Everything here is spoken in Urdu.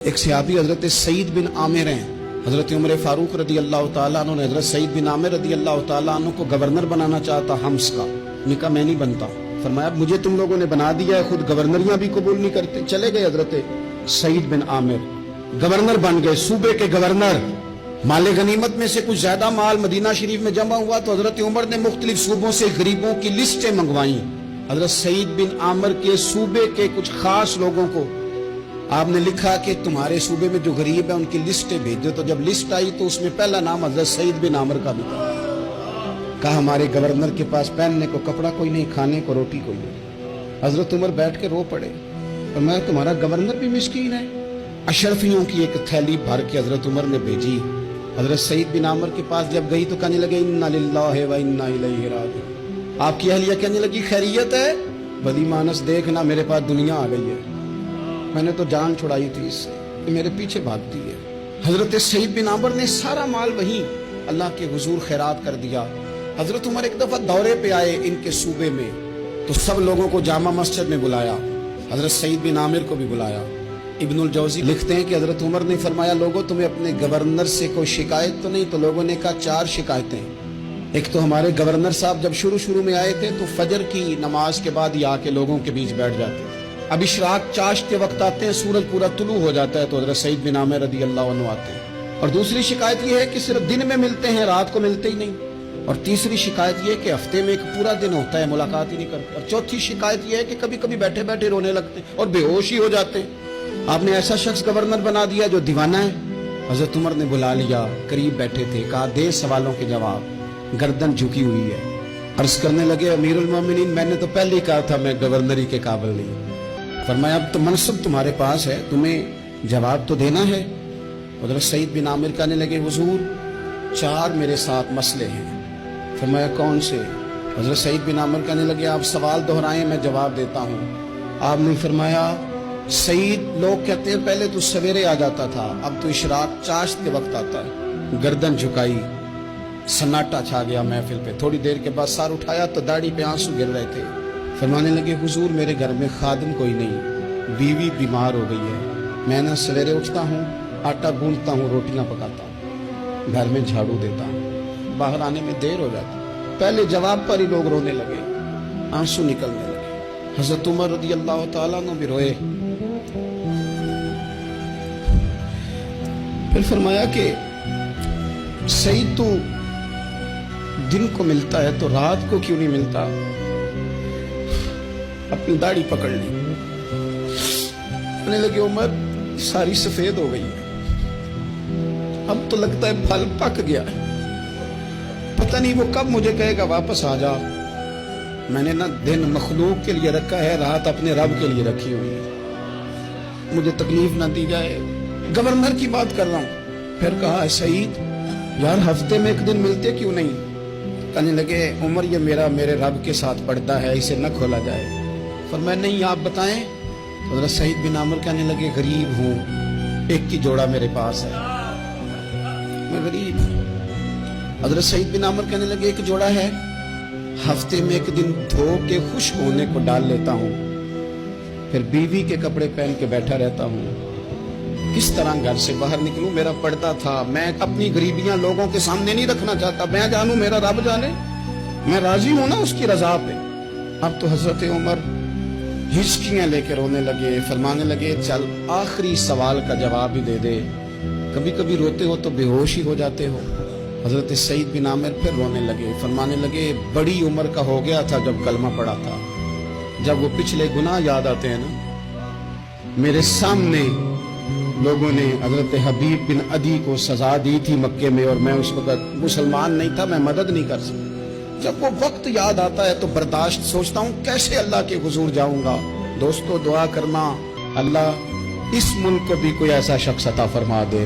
ایک صحابی حضرت سعید بن عامر ہیں، حضرت عمر فاروق رضی اللہ تعالیٰ عنہ نے حضرت سعید بن عامر رضی اللہ تعالیٰ عنہ کو گورنر بنانا چاہتا حمص کا. نے کہا میں نہیں بنتا. فرمایا مجھے تم لوگوں نے بنا دیا ہے، خود گورنریاں بھی قبول نہیں کرتے. چلے گئے حضرت سعید بن عامر، گورنر بن گئے، صوبے کے گورنر. مال غنیمت میں سے کچھ زیادہ مال مدینہ شریف میں جمع ہوا تو حضرت عمر نے مختلف صوبوں سے غریبوں کی لسٹیں منگوائیں. حضرت سعید بن عامر کے صوبے کے کچھ خاص لوگوں کو آپ نے لکھا کہ تمہارے صوبے میں جو غریب ہیں ان کی لسٹیں بھیج دو. تو جب لسٹ آئی تو اس میں پہلا نام حضرت سعید بن عامر کا بھی تھا. کہا ہمارے گورنر کے پاس پہننے کو کپڑا کوئی نہیں، کھانے کو روٹی کوئی نہیں. حضرت عمر بیٹھ کے رو پڑے. فرمایا تمہارا گورنر بھی مسکین ہے. اشرفیوں کی ایک تھیلی بھر کے حضرت عمر نے بھیجی. حضرت سعید بن عامر کے پاس جب گئی تو کہنے لگے انا للہ و انا الیہ راجعون. آپ کی اہلیہ کہنے لگی خیریت ہے؟ بلی مانس دیکھنا میرے پاس دنیا آ گئی ہے، میں نے تو جان چھڑائی تھی اس سے، کہ میرے پیچھے بھاگتی ہے. حضرت سعید بن عامر نے سارا مال وہیں اللہ کے حضور خیرات کر دیا. حضرت عمر ایک دفعہ دورے پہ آئے ان کے صوبے میں تو سب لوگوں کو جامع مسجد میں بلایا، حضرت سعید بن عامر کو بھی بلایا. ابن الجوزی لکھتے ہیں کہ حضرت عمر نے فرمایا لوگوں تمہیں اپنے گورنر سے کوئی شکایت تو نہیں؟ تو لوگوں نے کہا 4 شکایتیں. ایک تو ہمارے گورنر صاحب جب شروع میں آئے تھے تو فجر کی نماز کے بعد ہی آ کے لوگوں کے بیچ بیٹھ جاتے. اب اشراق چاشت کے وقت آتے ہیں، سورج پورا طلوع ہو جاتا ہے تو حضرت سعید بن عامر رضی اللہ عنہ آتے ہیں. اور دوسری شکایت یہ ہے کہ صرف دن میں ملتے ہیں، رات کو ملتے ہی نہیں. اور تیسری شکایت یہ ہے کہ ہفتے میں ایک پورا دن ہوتا ہے ملاقات ہی نہیں کرتے. اور چوتھی شکایت یہ ہے کہ کبھی کبھی بیٹھے بیٹھے رونے لگتے ہیں اور بے ہوش ہی ہو جاتے ہیں. آپ نے ایسا شخص گورنر بنا دیا جو دیوانہ ہے. حضرت عمر نے بلا لیا، قریب بیٹھے تھے، کہا دے سوالوں کے جواب. گردن جھکی ہوئی ہے. عرض کرنے لگے امیر المومنین میں نے تو پہلے ہی کہا تھا میں گورنری کے قابل نہیں. فرمایا اب تو منصب تمہارے پاس ہے، تمہیں جواب تو دینا ہے. حضرت سعید بن عامر کہنے لگے حضور 4 میرے ساتھ مسئلے ہیں. فرمایا کون سے؟ حضرت سعید بن عامر کہنے لگے آپ سوال دہرائیں میں جواب دیتا ہوں. آپ نے فرمایا سعید لوگ کہتے ہیں پہلے تو سویرے آ جاتا تھا، اب تو اشراق چاشت کے وقت آتا ہے. گردن جھکائی، سناٹا چھا گیا محفل پہ. تھوڑی دیر کے بعد سار اٹھایا تو داڑھی پہ آنسو گر رہے تھے. فرمانے لگے حضور میرے گھر میں خادم کوئی نہیں، بیوی بیمار ہو گئی ہے. میں نہ سویرے اٹھتا ہوں، آٹا گوندتا ہوں، روٹیاں پکاتا ہوں، گھر میں جھاڑو دیتا ہوں، باہر آنے میں دیر ہو جاتی. پہلے جواب پر ہی لوگ رونے لگے، آنسو نکلنے لگے. حضرت عمر رضی اللہ تعالیٰ عنہ بھی روئے. پھر فرمایا کہ سعید تو دن کو ملتا ہے تو رات کو کیوں نہیں ملتا؟ اپنی داڑھی پکڑ لی. کہنے لگے عمر ساری سفید ہو گئی ہے، اب تو لگتا ہے پھل پک گیا ہے، پتہ نہیں وہ کب مجھے کہے گا واپس آ جا. میں نے نا دن مخلوق کے لیے رکھا ہے، رات اپنے رب کے لیے رکھی ہوئی ہے، مجھے تکلیف نہ دی جائے. گورنر کی بات کر رہا ہوں. پھر کہا سعید یار ہفتے میں ایک دن ملتے کیوں نہیں؟ کہنے لگے عمر یہ میرے رب کے ساتھ پڑتا ہے، اسے نہ کھولا جائے. فرمایا نہیں آپ بتائیں. حضرت سعید بن عامر کہنے لگے غریب ہوں، ایک کی جوڑا میرے پاس ہے، میں غریب ہوں. حضرت سعید بن عامر کہنے لگے ایک جوڑا ہے، ہفتے میں ایک دن دھو کے خشک ہونے کو ڈال لیتا ہوں، پھر بیوی کے کپڑے پہن کے بیٹھا رہتا ہوں. کس طرح گھر سے باہر نکلوں؟ میرا پردہ تھا، میں اپنی غریبیاں لوگوں کے سامنے نہیں رکھنا چاہتا. میں جانوں میرا رب جانے، میں راضی ہوں نا اس کی رضا پہ. اب تو حضرت عمر ہچکیاں لے کے رونے لگے. فرمانے لگے چل آخری سوال کا جواب ہی دے دے، کبھی کبھی روتے ہو تو بے ہوش ہی ہو جاتے ہو. حضرت سعید بن عامر پھر رونے لگے. فرمانے لگے بڑی عمر کا ہو گیا تھا جب کلمہ پڑا تھا. جب وہ پچھلے گناہ یاد آتے ہیں نا، میرے سامنے لوگوں نے حضرت حبیب بن عدی کو سزا دی تھی مکے میں، اور میں اس وقت مسلمان نہیں تھا، میں مدد نہیں کر سکتا. جب وہ وقت یاد آتا ہے تو برداشت سوچتا ہوں کیسے اللہ کے حضور جاؤں گا. دوستو دعا کرنا اللہ اس ملک کو بھی کوئی ایسا شخص عطا فرما دے